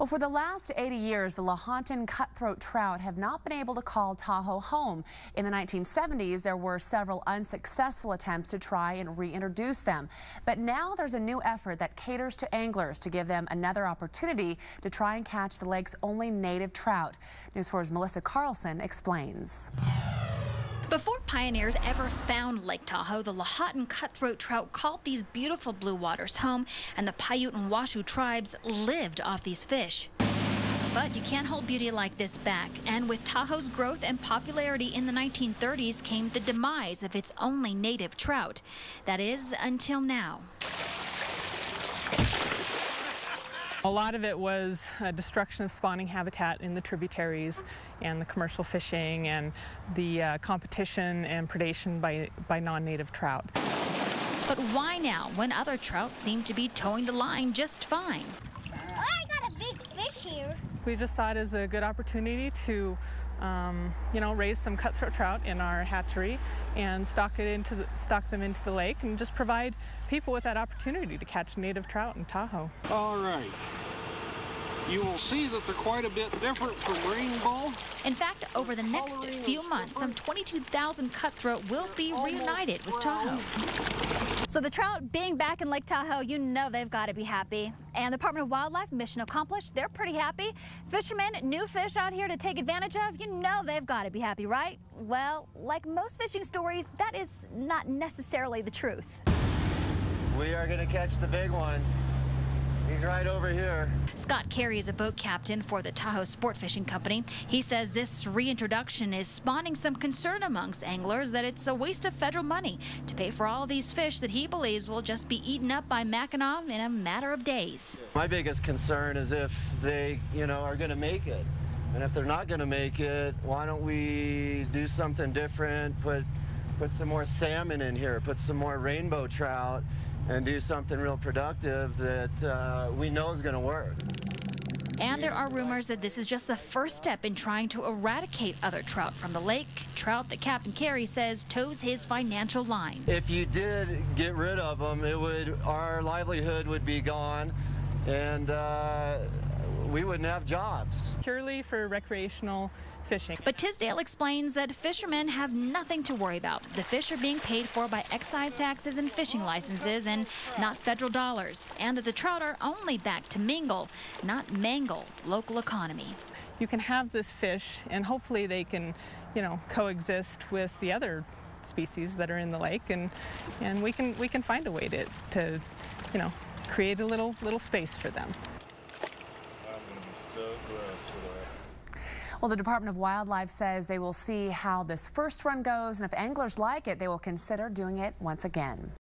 Well, for the last 80 years, the Tahoe cutthroat trout have not been able to call Tahoe home. In the 1970s, there were several unsuccessful attempts to try and reintroduce them. But now there's a new effort that caters to anglers to give them another opportunity to try and catch the lake's only native trout. News 4's Melissa Carlson explains. Before pioneers ever found Lake Tahoe, the Tahoe cutthroat trout called these beautiful blue waters home, and the Paiute and Washoe tribes lived off these fish. But you can't hold beauty like this back, and with Tahoe's growth and popularity in the 1930s came the demise of its only native trout. That is, until now. A lot of it was destruction of spawning habitat in the tributaries and the commercial fishing and the competition and predation by non-native trout. But why now, when other trout seem to be towing the line just fine? Oh, I got a big fish here. We just saw it as a good opportunity to raise some cutthroat trout in our hatchery and stock them into the lake and just provide people with that opportunity to catch native trout in Tahoe. All right. You will see that they're quite a bit different from rainbow. In fact, over the next few months, some 22,000 cutthroat will be reunited with Tahoe. So the trout being back in Lake Tahoe, you know they've got to be happy. And the Department of Wildlife, mission accomplished, they're pretty happy. Fishermen, new fish out here to take advantage of, you know they've got to be happy, right? Well, like most fishing stories, that is not necessarily the truth. We are going to catch the big one. He's right over here. Scott Carey is a boat captain for the Tahoe Sport Fishing Company. He says this reintroduction is spawning some concern amongst anglers that it's a waste of federal money to pay for all these fish that he believes will just be eaten up by Mackinac in a matter of days. My biggest concern is if they, are going to make it. And if they're not going to make it, why don't we do something different, put some more salmon in here, put some more rainbow trout, and do something real productive that we know is going to work. And there are rumors that this is just the first step in trying to eradicate other trout from the lake, trout that Captain Carey says tows his financial line. If you did get rid of them, our livelihood would be gone, and we wouldn't have jobs. Purely for recreational fishing. But Tisdale explains that fishermen have nothing to worry about. The fish are being paid for by excise taxes and fishing licenses and not federal dollars. And that the trout are only back to mingle, not mangle, local economy. You can have this fish and hopefully they can, coexist with the other species that are in the lake, and we can find a way to create a little space for them. So gross for the rest. Well, the Department of Wildlife says they will see how this first run goes, and if anglers like it, they will consider doing it once again.